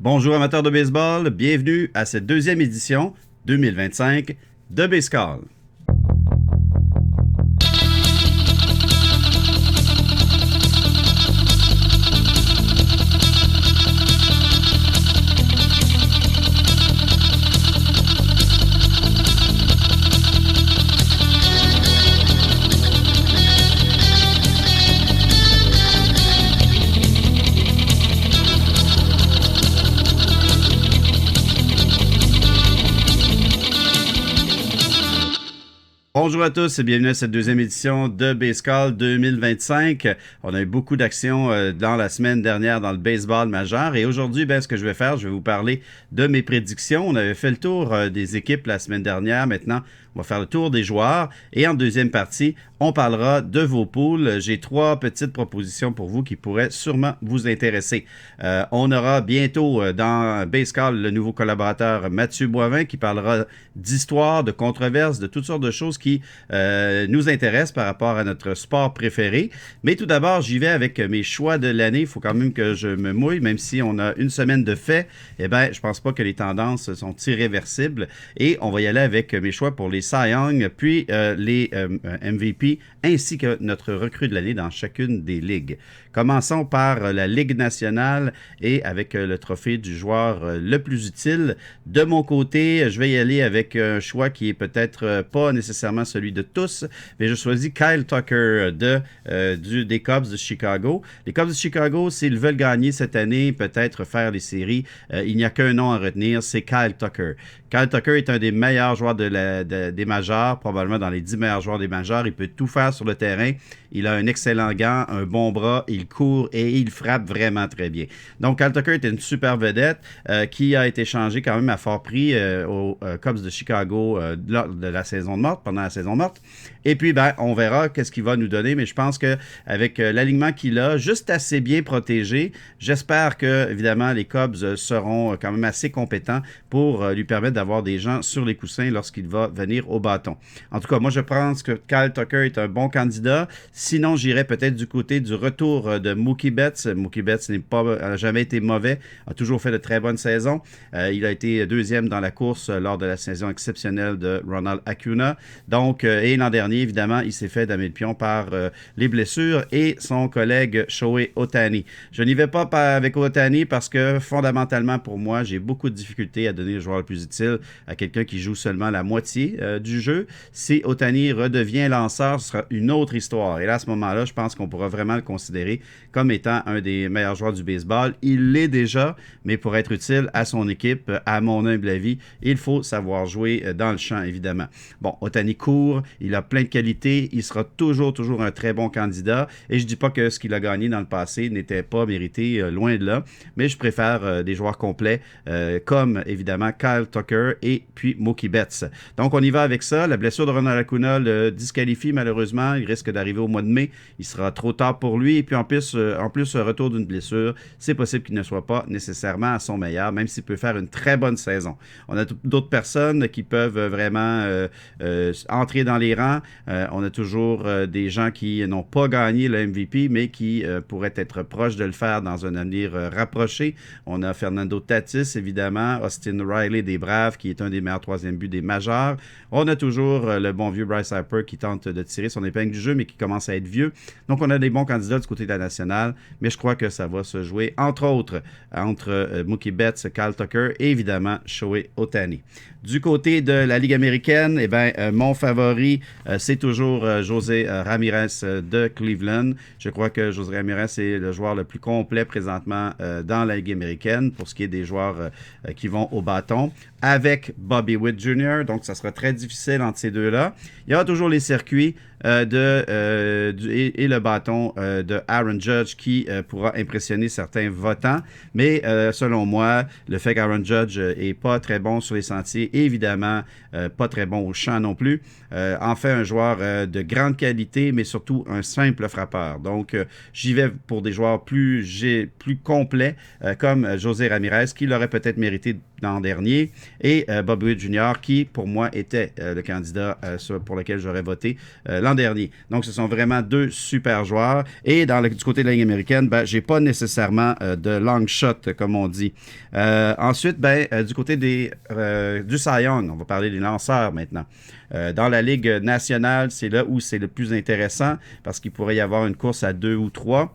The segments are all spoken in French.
Bonjour amateurs de baseball, bienvenue à cette deuxième édition 2025 de Baseball. Bonjour à tous et bienvenue à cette deuxième édition de Baseball 2025. On a eu beaucoup d'actions dans la semaine dernière dans le baseball majeur et aujourd'hui, ce que je vais faire, je vais vous parler de mes prédictions. On avait fait le tour des équipes la semaine dernière. Maintenant, on va faire le tour des joueurs et en deuxième partie, on parlera de vos poules. J'ai 3 petites propositions pour vous qui pourraient sûrement vous intéresser. On aura bientôt dans Baseball le nouveau collaborateur Mathieu Boivin qui parlera d'histoire, de controverses, de toutes sortes de choses qui nous intéressent par rapport à notre sport préféré. Mais tout d'abord, j'y vais avec mes choix de l'année. Il faut quand même que je me mouille, même si on a une semaine de fait. Je pense pas que les tendances sont irréversibles. Et on va y aller avec mes choix pour les Cy Young, puis les MVP, ainsi que notre recrue de l'année dans chacune des ligues. Commençons par la Ligue nationale et avec le trophée du joueur le plus utile. De mon côté, je vais y aller avec un choix qui est peut-être pas nécessairement celui de tous, mais je choisis Kyle Tucker des Cubs de Chicago. Les Cubs de Chicago, s'ils veulent gagner cette année, peut-être faire les séries, il n'y a qu'un nom à retenir, c'est Kyle Tucker. Kyle Tucker est un des meilleurs joueurs des majors, probablement dans les 10 meilleurs joueurs des majors. Il peut tout faire sur le terrain. Il a un excellent gant, un bon bras, il court et il frappe vraiment très bien. Donc, Kyle Tucker est une super vedette qui a été changée quand même à fort prix aux Cubs de Chicago lors de la saison morte, pendant la saison morte. Et puis, on verra qu'est-ce qu'il va nous donner, mais je pense qu'avec l'alignement qu'il a, juste assez bien protégé, j'espère que, évidemment, les Cubs seront quand même assez compétents pour lui permettre d'avoir des gens sur les coussins lorsqu'il va venir au bâton. En tout cas, moi, je pense que Kyle Tucker est un bon candidat. Sinon, j'irais peut-être du côté du retour de Mookie Betts. Mookie Betts n'a jamais été mauvais, a toujours fait de très bonnes saisons. Il a été deuxième dans la course lors de la saison exceptionnelle de Ronald Acuna. Donc, et l'an dernier, évidemment, il s'est fait damer le pion par les blessures et son collègue Shohei Ohtani. Je n'y vais pas avec Ohtani parce que fondamentalement, pour moi, j'ai beaucoup de difficultés à donner le joueur le plus utile à quelqu'un qui joue seulement la moitié du jeu. Si Ohtani redevient lanceur, ce sera une autre histoire. Et là, à ce moment-là, je pense qu'on pourra vraiment le considérer comme étant un des meilleurs joueurs du baseball. Il l'est déjà, mais pour être utile à son équipe, à mon humble avis, il faut savoir jouer dans le champ, évidemment. Bon, Ohtani court, il a plein de qualités, il sera toujours un très bon candidat. Et je ne dis pas que ce qu'il a gagné dans le passé n'était pas mérité, loin de là, mais je préfère des joueurs complets comme, évidemment, Kyle Tucker et puis Mookie Betts. Donc, on y va avec ça. La blessure de Ronald Acuna le disqualifie, malheureusement. Il risque d'arriver au mois de mai. Il sera trop tard pour lui. Et puis, en plus, retour d'une blessure, c'est possible qu'il ne soit pas nécessairement à son meilleur, même s'il peut faire une très bonne saison. On a d'autres personnes qui peuvent vraiment entrer dans les rangs. On a toujours des gens qui n'ont pas gagné le MVP, mais qui pourraient être proches de le faire dans un avenir rapproché. On a Fernando Tatis, évidemment, Austin Riley des Braves, qui est un des meilleurs troisième buts des majeurs. On a toujours le bon vieux Bryce Harper qui tente de tirer son épingle du jeu, mais qui commence à être vieux. Donc, on a des bons candidats du côté de la nationale, mais je crois que ça va se jouer, entre autres, entre Mookie Betts, Kyle Tucker et évidemment Shohei Ohtani. Du côté de la Ligue américaine, mon favori, c'est toujours José Ramirez de Cleveland. Je crois que José Ramirez est le joueur le plus complet présentement dans la Ligue américaine pour ce qui est des joueurs qui vont au bâton. Avec Bobby Witt Jr., donc ça sera très difficile entre ces deux-là. Il y aura toujours les circuits et le bâton de Aaron Judge qui pourra impressionner certains votants. Mais selon moi, le fait qu'Aaron Judge n'est pas très bon sur les sentiers évidemment pas très bon au champ non plus. En fait, un joueur de grande qualité, mais surtout un simple frappeur. Donc, j'y vais pour des joueurs plus complets, comme José Ramirez, qui l'aurait peut-être mérité l'an dernier, et Bobby Witt Jr., qui, pour moi, était le candidat pour lequel j'aurais voté l'an dernier. Donc, ce sont vraiment deux super joueurs. Et du côté de la Ligue américaine, j'ai pas nécessairement de long shot, comme on dit. Ensuite, du côté du Cy Young, on va parler des lanceurs maintenant. Dans la Ligue nationale, c'est là où c'est le plus intéressant parce qu'il pourrait y avoir une course à 2 ou 3.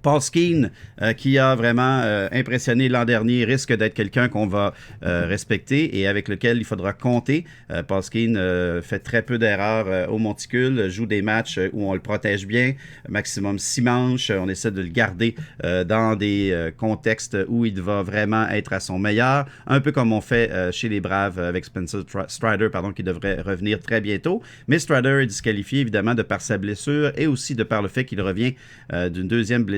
Paul Skeens, qui a vraiment impressionné l'an dernier, risque d'être quelqu'un qu'on va respecter et avec lequel il faudra compter. Paul Skeens fait très peu d'erreurs au monticule, joue des matchs où on le protège bien, maximum 6 manches. On essaie de le garder dans des contextes où il va vraiment être à son meilleur, un peu comme on fait chez les Braves avec Spencer Strider, qui devrait revenir très bientôt. Mais Strider est disqualifié évidemment de par sa blessure et aussi de par le fait qu'il revient d'une deuxième blessure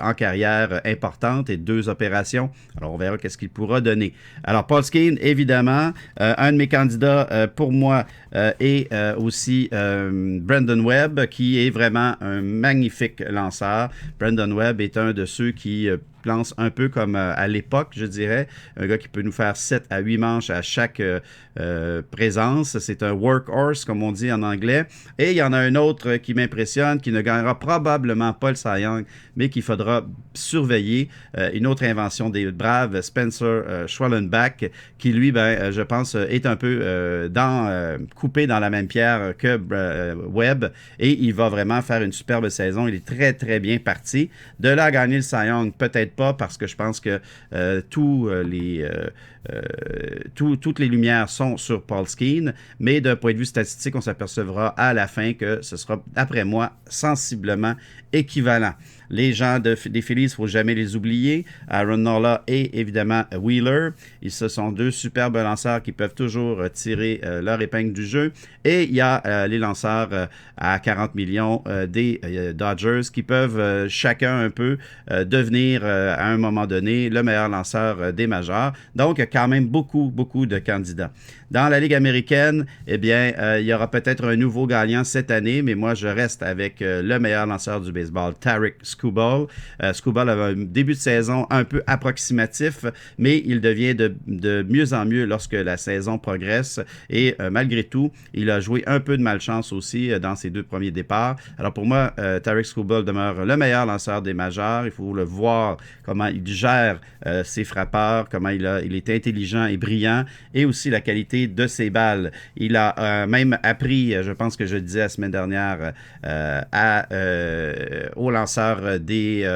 en carrière importante et 2 opérations. Alors, on verra qu'est-ce qu'il pourra donner. Alors, Paul Skeens, évidemment, un de mes candidats pour moi est aussi Brandon Webb, qui est vraiment un magnifique lanceur. Brandon Webb est un de ceux qui lance un peu comme à l'époque, je dirais. Un gars qui peut nous faire 7 à 8 manches à chaque présence. C'est un workhorse, comme on dit en anglais. Et il y en a un autre qui m'impressionne, qui ne gagnera probablement pas le Cy Young, mais qu'il faudra surveiller. Une autre invention des Braves, Spencer Schwellenbach, qui lui, je pense, est un peu coupé dans la même pierre que Webb. Et il va vraiment faire une superbe saison. Il est très, très bien parti. De là à gagner le Cy Young, peut-être pas, parce que je pense que toutes les lumières sont sur Paul Skeens, mais d'un point de vue statistique, on s'apercevra à la fin que ce sera, après moi, sensiblement équivalent. Les gens des Phillies, il ne faut jamais les oublier. Aaron Nola et évidemment Wheeler. Ce sont 2 superbes lanceurs qui peuvent toujours tirer leur épingle du jeu. Et il y a les lanceurs à 40 millions des Dodgers qui peuvent chacun un peu devenir à un moment donné le meilleur lanceur des majeurs. Donc, il y a quand même beaucoup, beaucoup de candidats. Dans la Ligue américaine, eh bien, il y aura peut-être un nouveau gagnant cette année, mais moi, je reste avec le meilleur lanceur du baseball, Tarik Skubal. Skubal avait un début de saison un peu approximatif, mais il devient de mieux en mieux lorsque la saison progresse. Et malgré tout, il a joué un peu de malchance aussi dans ses 2 premiers départs. Alors pour moi, Tarik Skubal demeure le meilleur lanceur des majeurs. Il faut le voir, comment il gère ses frappeurs, comment il est intelligent et brillant, et aussi la qualité de ses balles. Il a même appris, je pense que je le disais la semaine dernière, au lanceur des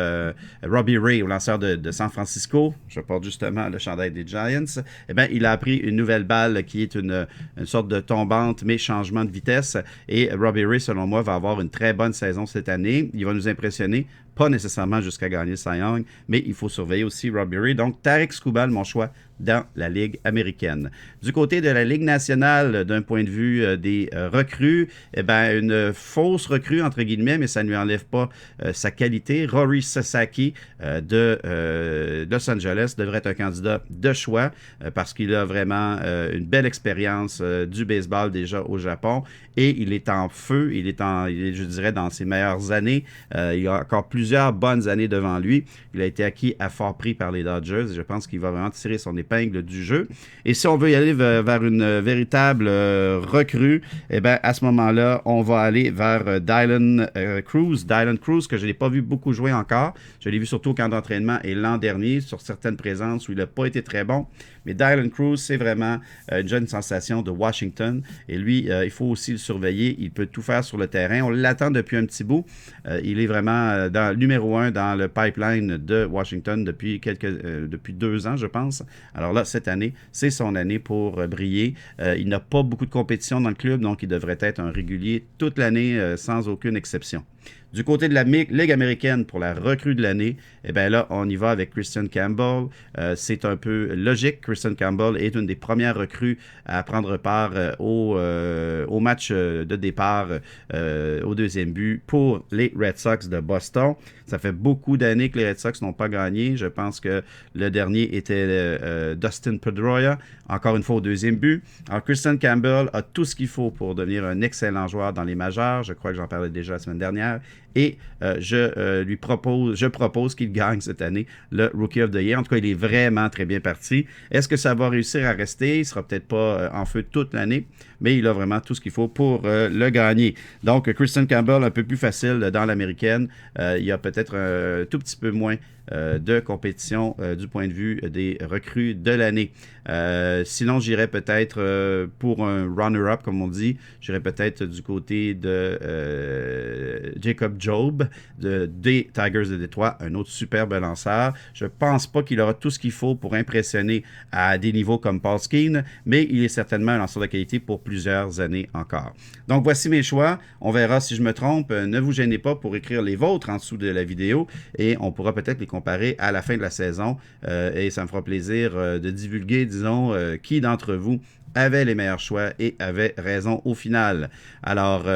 Robbie Ray, au lanceur de San Francisco, je porte justement le chandail des Giants, eh bien, il a appris une nouvelle balle qui est une sorte de tombante, mais changement de vitesse. Et Robbie Ray, selon moi, va avoir une très bonne saison cette année. Il va nous impressionner. Pas nécessairement jusqu'à gagner le Cy Young, mais il faut surveiller aussi Robbie Ray. Donc, Tarik Skubal, mon choix dans la Ligue américaine. Du côté de la Ligue nationale, d'un point de vue des recrues, eh bien, une fausse recrue, entre guillemets, mais ça ne lui enlève pas sa qualité. Rory Sasaki de Los Angeles devrait être un candidat de choix parce qu'il a vraiment une belle expérience du baseball déjà au Japon et il est en feu, il est, je dirais, dans ses meilleures années. Il a encore plusieurs bonnes années devant lui. Il a été acquis à fort prix par les Dodgers et je pense qu'il va vraiment tirer son épingle du jeu. Et si on veut y aller vers une véritable recrue, eh bien, à ce moment-là, on va aller vers Dylan Cruz. Dylan Cruz, que je n'ai pas vu beaucoup jouer encore. Je l'ai vu surtout au camp d'entraînement et l'an dernier, sur certaines présences où il n'a pas été très bon. Mais Dylan Cruz, c'est vraiment une jeune sensation de Washington. Et lui, il faut aussi le surveiller. Il peut tout faire sur le terrain. On l'attend depuis un petit bout. Il est vraiment numéro 1 dans le pipeline de Washington depuis 2 ans, je pense. Alors là, cette année, c'est son année pour briller. Il n'a pas beaucoup de compétition dans le club, donc il devrait être un régulier toute l'année sans aucune exception. Du côté de la Ligue américaine, pour la recrue de l'année, eh bien là, on y va avec Christian Campbell. C'est un peu logique. Christian Campbell est une des premières recrues à prendre part au match de départ au deuxième but pour les Red Sox de Boston. Ça fait beaucoup d'années que les Red Sox n'ont pas gagné. Je pense que le dernier était Dustin Pedroia, encore une fois au deuxième but. Alors, Christian Campbell a tout ce qu'il faut pour devenir un excellent joueur dans les majeurs. Je crois que j'en parlais déjà la semaine dernière. Et je propose qu'il gagne cette année le Rookie of the Year. En tout cas, il est vraiment très bien parti. Est-ce que ça va réussir à rester? Il ne sera peut-être pas en feu toute l'année, mais il a vraiment tout ce qu'il faut pour le gagner. Donc, Christian Campbell, un peu plus facile dans l'américaine. Il y a peut-être un tout petit peu moins de compétition du point de vue des recrues de l'année. Sinon, j'irais peut-être pour un runner-up, comme on dit, j'irais peut-être du côté de Jacob Job des Tigers de Détroit, un autre superbe lanceur. Je pense pas qu'il aura tout ce qu'il faut pour impressionner à des niveaux comme Paul Skeens, mais il est certainement un lanceur de qualité pour plusieurs années encore. Donc, voici mes choix. On verra si je me trompe. Ne vous gênez pas pour écrire les vôtres en dessous de la vidéo et on pourra peut-être les comparer à la fin de la saison et ça me fera plaisir de divulguer, disons, qui d'entre vous avait les meilleurs choix et avait raison au final. Alors,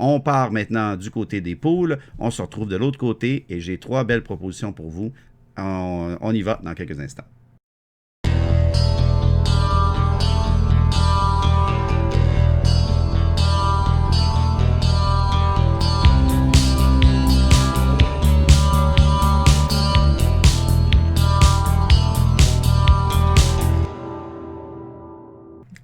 on part maintenant du côté des poules. On se retrouve de l'autre côté et j'ai 3 belles propositions pour vous. On y va dans quelques instants.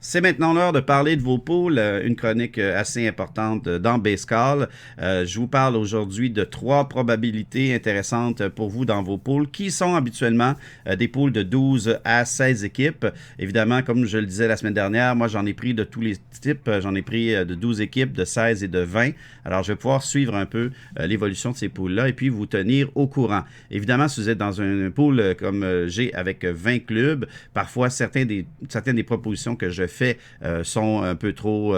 C'est maintenant l'heure de parler de vos poules, une chronique assez importante dans Baseball. Je vous parle aujourd'hui de 3 probabilités intéressantes pour vous dans vos poules, qui sont habituellement des poules de 12 à 16 équipes. Évidemment, comme je le disais la semaine dernière, moi j'en ai pris de tous les types. J'en ai pris de 12 équipes, de 16 et de 20. Alors je vais pouvoir suivre un peu l'évolution de ces poules-là et puis vous tenir au courant. Évidemment, si vous êtes dans une poule comme j'ai avec 20 clubs, parfois certaines des propositions que je fais sont un peu trop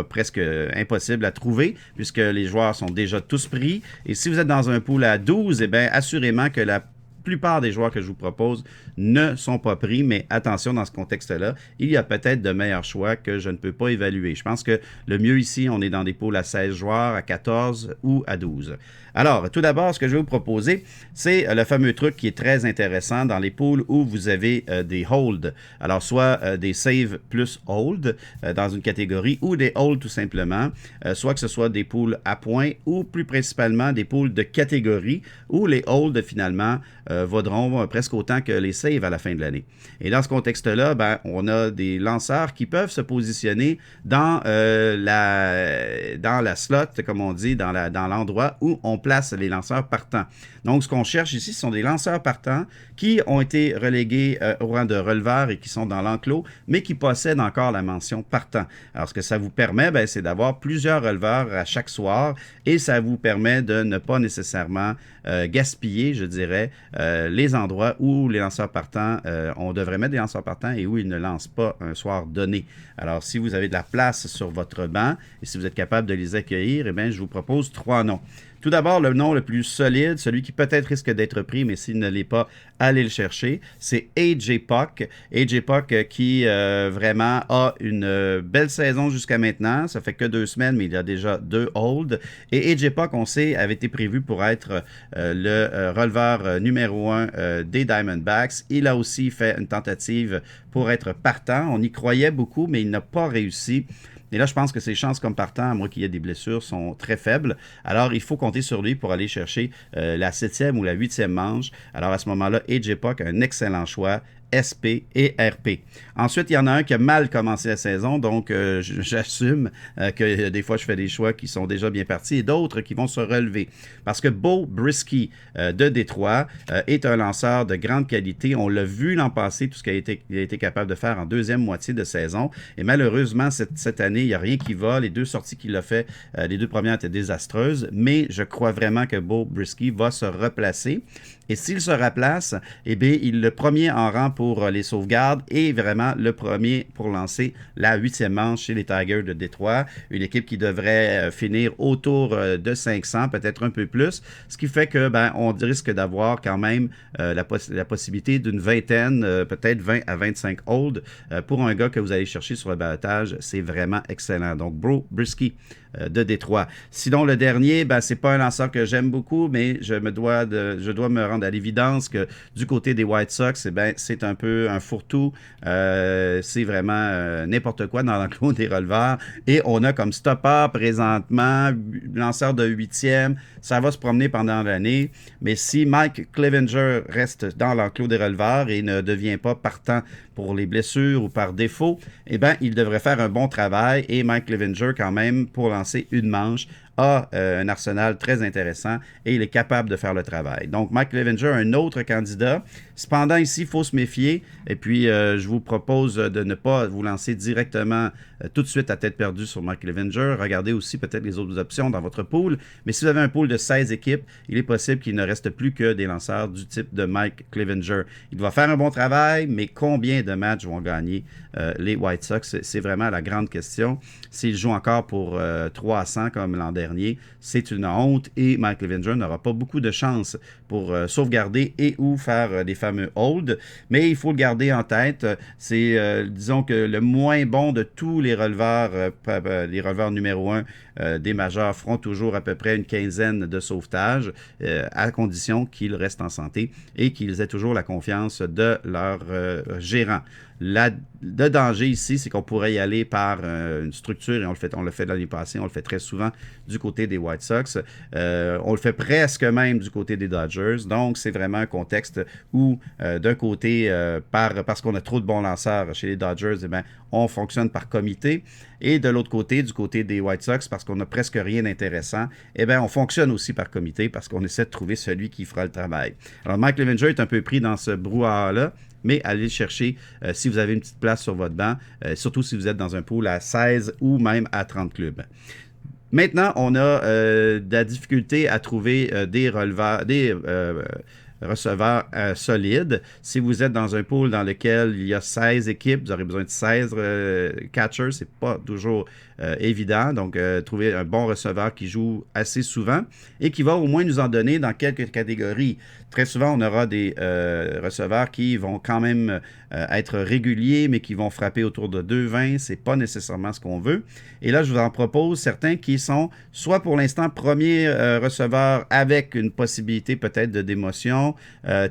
presque impossibles à trouver puisque les joueurs sont déjà tous pris. Et si vous êtes dans un pool à 12, eh bien, assurément que la plupart des joueurs que je vous propose ne sont pas pris, mais attention, dans ce contexte-là, il y a peut-être de meilleurs choix que je ne peux pas évaluer. Je pense que le mieux ici, on est dans des poules à 16 joueurs, à 14 ou à 12. Alors, tout d'abord, ce que je vais vous proposer, c'est le fameux truc qui est très intéressant dans les poules où vous avez des holds. Alors, soit des save plus hold dans une catégorie ou des hold tout simplement, soit que ce soit des poules à points ou plus principalement des poules de catégorie où les holds finalement vaudront presque autant que les saves à la fin de l'année. Et dans ce contexte-là, ben, on a des lanceurs qui peuvent se positionner dans la slot, comme on dit, dans l'endroit où on place les lanceurs partants. Donc, ce qu'on cherche ici, ce sont des lanceurs partants qui ont été relégués au rang de releveurs et qui sont dans l'enclos, mais qui possèdent encore la mention partant. Alors, ce que ça vous permet, ben, c'est d'avoir plusieurs releveurs à chaque soir et ça vous permet de ne pas nécessairement gaspiller, je dirais, les endroits où les lanceurs partants, on devrait mettre des lanceurs partants et où ils ne lancent pas un soir donné. Alors, si vous avez de la place sur votre banc et si vous êtes capable de les accueillir, eh bien, je vous propose 3 noms. Tout d'abord, le nom le plus solide, celui qui peut-être risque d'être pris, mais s'il ne l'est pas, allez le chercher, c'est A.J. Puk. A.J. Puk qui vraiment a une belle saison jusqu'à maintenant. Ça fait que 2 semaines, mais il y a déjà 2 holds. Et A.J. Puk, on sait, avait été prévu pour être le releveur numéro 1 des Diamondbacks. Il a aussi fait une tentative pour être partant. On y croyait beaucoup, mais il n'a pas réussi. Et là, je pense que ses chances comme partant, à moins qu'il y ait des blessures, sont très faibles. Alors, il faut compter sur lui pour aller chercher la 7e ou la 8e manche. Alors, à ce moment-là, A.J. Puk a un excellent choix. SP et RP. Ensuite, il y en a un qui a mal commencé la saison, donc j'assume que des fois, je fais des choix qui sont déjà bien partis et d'autres qui vont se relever. Parce que Beau Brieske de Détroit est un lanceur de grande qualité. On l'a vu l'an passé, tout ce qu'il a été capable de faire en deuxième moitié de saison. Et malheureusement, cette année, il n'y a rien qui va. Les 2 sorties qu'il a fait, les 2 premières étaient désastreuses, mais je crois vraiment que Beau Brieske va se replacer. Et s'il se replace, eh bien, il est le premier en rang pour les sauvegardes et vraiment le premier pour lancer la 8e manche chez les Tigers de Détroit. Une équipe qui devrait finir autour de 500, peut-être un peu plus. Ce qui fait que on risque d'avoir quand même la possibilité d'une vingtaine, peut-être 20 à 25 holds. Pour un gars que vous allez chercher sur le balotage, c'est vraiment excellent. Donc, Beau Brieske de Détroit. Sinon, le dernier, c'est pas un lanceur que j'aime beaucoup, mais je dois me rendre à l'évidence que du côté des White Sox, c'est un peu un fourre-tout. C'est vraiment n'importe quoi dans l'enclos des releveurs. Et on a comme stopper présentement, lanceur de 8e. Ça va se promener pendant l'année. Mais si Mike Clevinger reste dans l'enclos des releveurs et ne devient pas partant pour les blessures ou par défaut, il devrait faire un bon travail. Et Mike Clevinger, quand même, pour lancer une manche, a un arsenal très intéressant et il est capable de faire le travail. Donc, Mike Clevinger, un autre candidat. Cependant, ici, il faut se méfier. Et puis, je vous propose de ne pas vous lancer directement tout de suite à tête perdue sur Mike Clevinger. Regardez aussi peut-être les autres options dans votre pool. Mais si vous avez un pool de 16 équipes, il est possible qu'il ne reste plus que des lanceurs du type de Mike Clevinger. Il va faire un bon travail, mais combien de matchs vont gagner les White Sox? C'est vraiment la grande question. S'il joue encore pour 300 comme l'an dernier, c'est une honte et Mike Clevinger n'aura pas beaucoup de chance pour sauvegarder et ou faire des fameux holds. Mais il faut le garder en tête. C'est, disons que le moins bon de tous les releveurs numéro 1 des majeurs feront toujours à peu près une quinzaine de sauvetages à condition qu'ils restent en santé et qu'ils aient toujours la confiance de leur gérant. Le danger ici, c'est qu'on pourrait y aller par une structure, et on le fait l'année passée, on le fait très souvent du côté des White Sox. On le fait presque même du côté des Dodgers. Donc, c'est vraiment un contexte où, d'un côté, parce qu'on a trop de bons lanceurs chez les Dodgers, on fonctionne par comité. Et de l'autre côté, du côté des White Sox, parce qu'on n'a presque rien d'intéressant, on fonctionne aussi par comité parce qu'on essaie de trouver celui qui fera le travail. Alors, Mike Clevinger est un peu pris dans ce brouhaha-là, mais allez le chercher si vous avez une petite place sur votre banc, surtout si vous êtes dans un pool à 16 ou même à 30 clubs. Maintenant, on a de la difficulté à trouver des receveurs solides. Si vous êtes dans un pool dans lequel il y a 16 équipes, vous aurez besoin de 16 catchers. C'est pas toujours évident. Donc, trouver un bon receveur qui joue assez souvent et qui va au moins nous en donner dans quelques catégories. Très souvent, on aura des receveurs qui vont quand même être réguliers, mais qui vont frapper autour de 2,20. C'est pas nécessairement ce qu'on veut. Et là, je vous en propose certains qui sont soit pour l'instant premiers receveurs avec une possibilité peut-être de démotion,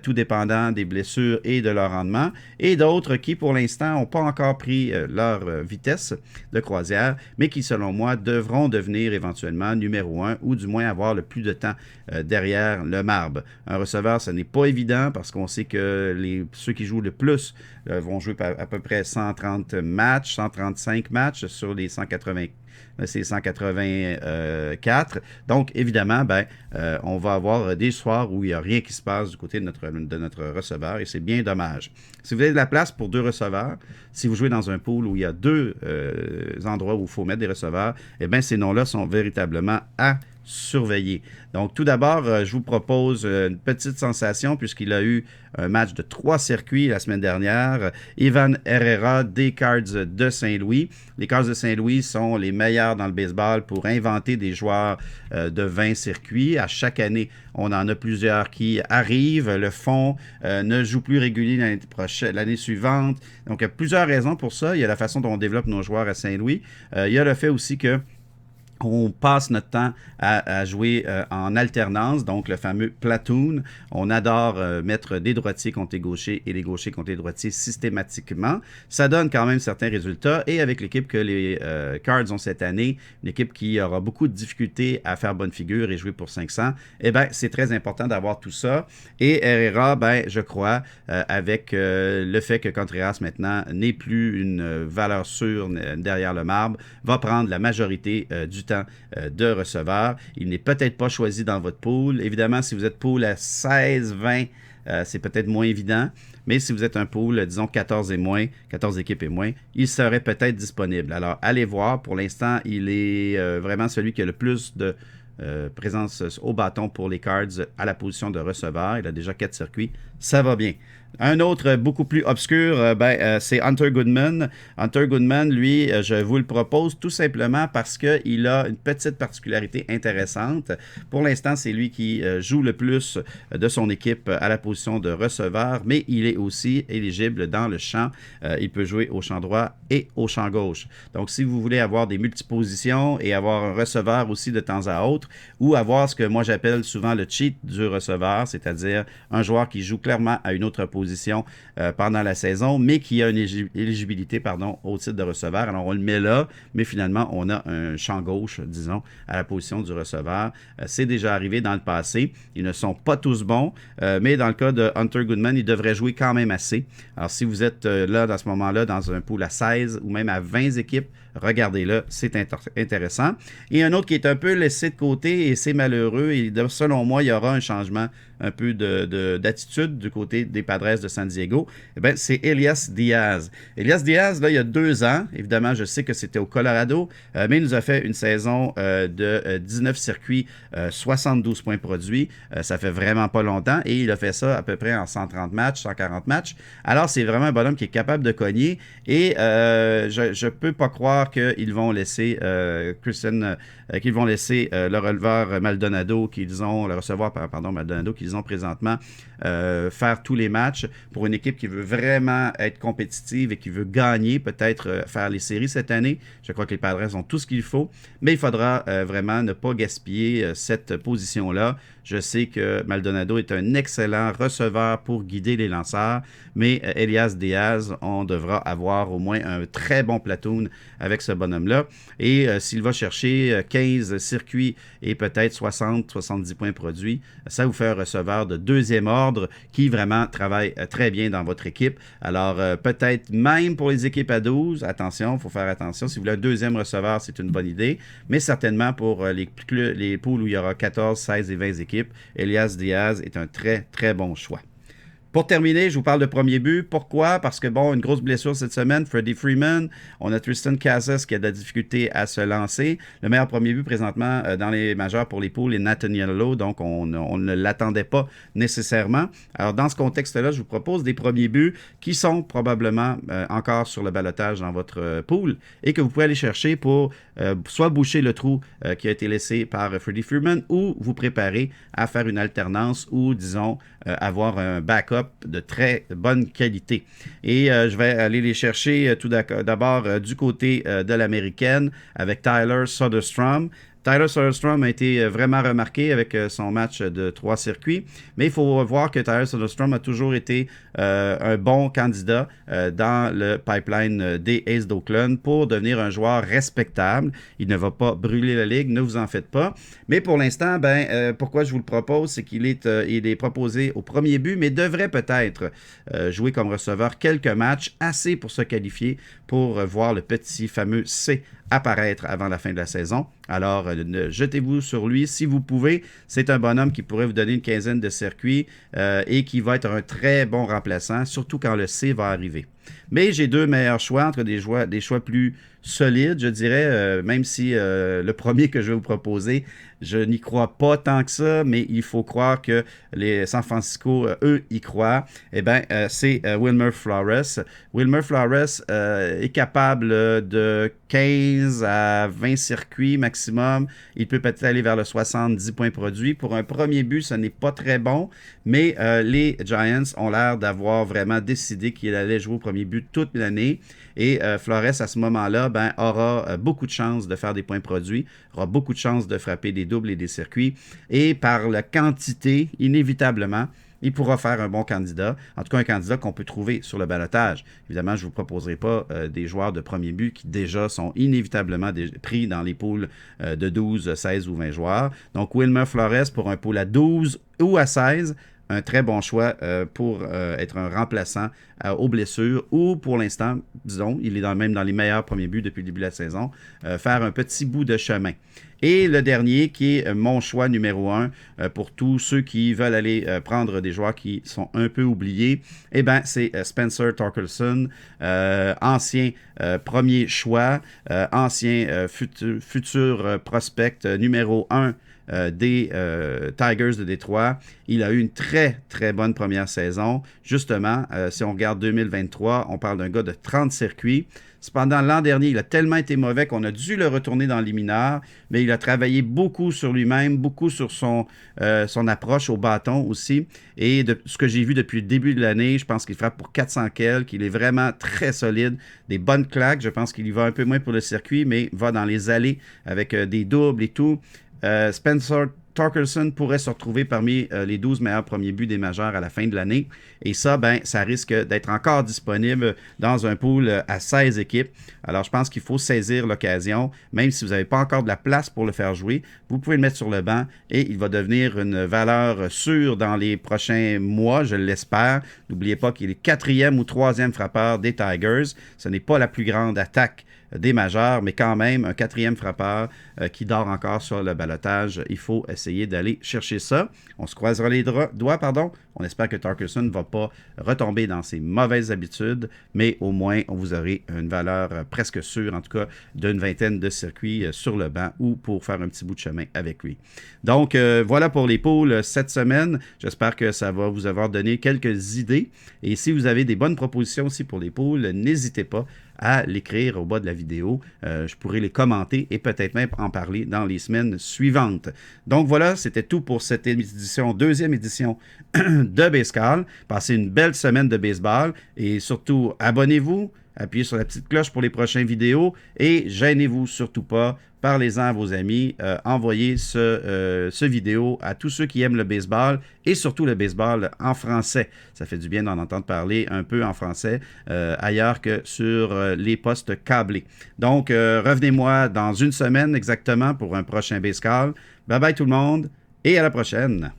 tout dépendant des blessures et de leur rendement, et d'autres qui, pour l'instant, n'ont pas encore pris leur vitesse de croisière, mais qui, selon moi, devront devenir éventuellement numéro 1 ou du moins avoir le plus de temps derrière le marbre. Un receveur, ce n'est pas évident parce qu'on sait que ceux qui jouent le plus vont jouer à peu près 130 matchs, 135 matchs sur les 180. C'est 184. Donc, évidemment, on va avoir des soirs où il n'y a rien qui se passe du côté de notre receveur et c'est bien dommage. Si vous avez de la place pour 2 receveurs, si vous jouez dans un pool où il y a 2 endroits où il faut mettre des receveurs, ces noms-là sont véritablement à surveiller. Donc, tout d'abord, je vous propose une petite sensation puisqu'il a eu un match de 3 circuits la semaine dernière. Ivan Herrera des Cards de Saint-Louis. Les Cards de Saint-Louis sont les meilleurs dans le baseball pour inventer des joueurs de 20 circuits. À chaque année, on en a plusieurs qui arrivent, le font, ne jouent plus régulier l'année suivante. Donc, il y a plusieurs raisons pour ça. Il y a la façon dont on développe nos joueurs à Saint-Louis. Il y a le fait aussi que on passe notre temps à jouer en alternance, donc le fameux platoon. On adore mettre des droitiers contre les gauchers et les gauchers contre les droitiers systématiquement. Ça donne quand même certains résultats. Et avec l'équipe que les Cards ont cette année, une équipe qui aura beaucoup de difficultés à faire bonne figure et jouer pour 500, c'est très important d'avoir tout ça. Et Herrera, je crois, avec le fait que Contreras maintenant n'est plus une valeur sûre derrière le marbre, va prendre la majorité du temps de receveur. Il n'est peut-être pas choisi dans votre pool. Évidemment, si vous êtes pool à 16, 20, c'est peut-être moins évident. Mais si vous êtes un pool, disons 14 et moins, 14 équipes et moins, il serait peut-être disponible. Alors, allez voir. Pour l'instant, il est vraiment celui qui a le plus de présence au bâton pour les Cards à la position de receveur. Il a déjà 4 circuits. Ça va bien. Un autre beaucoup plus obscur, c'est Hunter Goodman. Hunter Goodman, lui, je vous le propose tout simplement parce qu'il a une petite particularité intéressante. Pour l'instant, c'est lui qui joue le plus de son équipe à la position de receveur, mais il est aussi éligible dans le champ. Il peut jouer au champ droit et au champ gauche. Donc, si vous voulez avoir des multipositions et avoir un receveur aussi de temps à autre, ou avoir ce que moi j'appelle souvent le cheat du receveur, c'est-à-dire un joueur qui joue clairement à une autre position pendant la saison, mais qui a une éligibilité au titre de receveur. Alors, on le met là, mais finalement, on a un champ gauche, disons, à la position du receveur. C'est déjà arrivé dans le passé. Ils ne sont pas tous bons, mais dans le cas de Hunter Goodman, il devrait jouer quand même assez. Alors, si vous êtes là, dans ce moment-là, dans un pool à 16 ou même à 20 équipes, regardez-le, c'est intéressant. Et un autre qui est un peu laissé de côté, et c'est malheureux, et selon moi, il y aura un changement un peu d'attitude du côté des Padres de San Diego, c'est Elias Diaz. Elias Diaz, là, il y a 2 ans, évidemment, je sais que c'était au Colorado, mais il nous a fait une saison de 19 circuits, 72 points produits. Ça fait vraiment pas longtemps, et il a fait ça à peu près en 130 matchs, 140 matchs. Alors, c'est vraiment un bonhomme qui est capable de cogner, et je peux pas croire qu'ils vont laisser le releveur Maldonado le receveur Maldonado qu'ils ont présentement faire tous les matchs pour une équipe qui veut vraiment être compétitive et qui veut gagner, peut-être faire les séries cette année. Je crois que les Padres ont tout ce qu'il faut, mais il faudra vraiment ne pas gaspiller cette position-là. Je sais que Maldonado est un excellent receveur pour guider les lanceurs, mais Elias Diaz, on devra avoir au moins un très bon platoon avec ce bonhomme-là. Et s'il va chercher 15 circuits et peut-être 60-70 points produits, ça vous fait un receveur de 2e ordre qui vraiment travaille très bien dans votre équipe. Alors, peut-être même pour les équipes à 12, attention, il faut faire attention. Si vous voulez un 2e receveur, c'est une bonne idée, mais certainement pour les poules où il y aura 14, 16 et 20 équipes, Elias Diaz est un très, très bon choix. Pour terminer, je vous parle de premier but. Pourquoi? Parce que, une grosse blessure cette semaine, Freddie Freeman. On a Tristan Casas qui a de la difficulté à se lancer. Le meilleur premier but présentement dans les majeurs pour les poules est Nathaniel Lowe, donc on ne l'attendait pas nécessairement. Alors, dans ce contexte-là, je vous propose des premiers buts qui sont probablement encore sur le ballottage dans votre pool et que vous pouvez aller chercher pour soit boucher le trou qui a été laissé par Freddie Freeman ou vous préparer à faire une alternance ou, disons, avoir un backup de très bonne qualité. Et je vais aller les chercher tout d'abord du côté de l'américaine avec Tyler Soderstrom. Tyler Soderstrom a été vraiment remarqué avec son match de 3 circuits, mais il faut voir que Tyler Soderstrom a toujours été un bon candidat dans le pipeline des Aces d'Oakland pour devenir un joueur respectable. Il ne va pas brûler la ligue, ne vous en faites pas. Mais pour l'instant, pourquoi je vous le propose, c'est qu'il est proposé au premier but, mais devrait peut-être jouer comme receveur quelques matchs, assez pour se qualifier, pour voir le petit fameux C apparaître avant la fin de la saison. Alors, jetez-vous sur lui si vous pouvez. C'est un bonhomme qui pourrait vous donner une quinzaine de circuits et qui va être un très bon remplaçant, surtout quand le C va arriver. Mais j'ai 2 meilleurs choix entre des choix plus solides, je dirais, même si le premier que je vais vous proposer, je n'y crois pas tant que ça, mais il faut croire que les San Francisco, eux, y croient. C'est Wilmer Flores. Wilmer Flores est capable de 15 à 20 circuits maximum. Il peut peut-être aller vers le 70 points produits. Pour un premier but, ce n'est pas très bon, mais les Giants ont l'air d'avoir vraiment décidé qu'il allait jouer au premier but toute l'année. Et Flores, à ce moment-là, aura beaucoup de chances de faire des points produits, aura beaucoup de chances de frapper des doubles et des circuits. Et par la quantité, inévitablement, il pourra faire un bon candidat, en tout cas un candidat qu'on peut trouver sur le ballottage. Évidemment, je ne vous proposerai pas des joueurs de premier but qui déjà sont inévitablement pris dans les poules de 12, 16 ou 20 joueurs. Donc, Wilmer Flores pour un pool à 12 ou à 16, un très bon choix pour être un remplaçant aux blessures ou pour l'instant, disons, il est même dans les meilleurs premiers buts depuis le début de la saison, faire un petit bout de chemin. Et le dernier, qui est mon choix numéro 1 pour tous ceux qui veulent aller prendre des joueurs qui sont un peu oubliés, c'est Spencer Torkelson, ancien premier choix, ancien futur prospect numéro 1 des Tigers de Détroit. Il a eu une très, très bonne première saison. Justement, si on regarde 2023, on parle d'un gars de 30 circuits. Cependant, l'an dernier, il a tellement été mauvais qu'on a dû le retourner dans les mineurs, mais il a travaillé beaucoup sur lui-même, beaucoup sur son approche au bâton aussi. Et de ce que j'ai vu depuis le début de l'année, je pense qu'il frappe pour 400 quelques. Il est vraiment très solide, des bonnes claques. Je pense qu'il y va un peu moins pour le circuit, mais va dans les allées avec des doubles et tout. Spencer Torkelson pourrait se retrouver parmi les 12 meilleurs premiers buts des majeurs à la fin de l'année. Et ça, ça risque d'être encore disponible dans un pool à 16 équipes. Alors, je pense qu'il faut saisir l'occasion. Même si vous n'avez pas encore de la place pour le faire jouer, vous pouvez le mettre sur le banc et il va devenir une valeur sûre dans les prochains mois, je l'espère. N'oubliez pas qu'il est 4e ou 3e frappeur des Tigers. Ce n'est pas la plus grande attaque des majeurs, mais quand même un 4e frappeur qui dort encore sur le ballottage. Il faut essayer d'aller chercher ça. On se croisera les doigts, pardon. On espère que Torkelson ne va pas retomber dans ses mauvaises habitudes, mais au moins, on vous aurez une valeur presque sûre, en tout cas, d'une vingtaine de circuits sur le banc ou pour faire un petit bout de chemin avec lui. Donc, voilà pour les poules cette semaine. J'espère que ça va vous avoir donné quelques idées. Et si vous avez des bonnes propositions aussi pour les poules, n'hésitez pas à l'écrire au bas de la vidéo. Je pourrai les commenter et peut-être même en parler dans les semaines suivantes. Donc voilà, c'était tout pour cette édition, deuxième édition de Baseball. Passez une belle semaine de baseball et surtout, abonnez-vous, appuyez sur la petite cloche pour les prochaines vidéos et gênez-vous surtout pas. Parlez-en à vos amis, envoyez ce vidéo à tous ceux qui aiment le baseball et surtout le baseball en français. Ça fait du bien d'en entendre parler un peu en français ailleurs que sur les postes câblés. Donc, revenez-moi dans une semaine exactement pour un prochain baseball. Bye bye tout le monde et à la prochaine!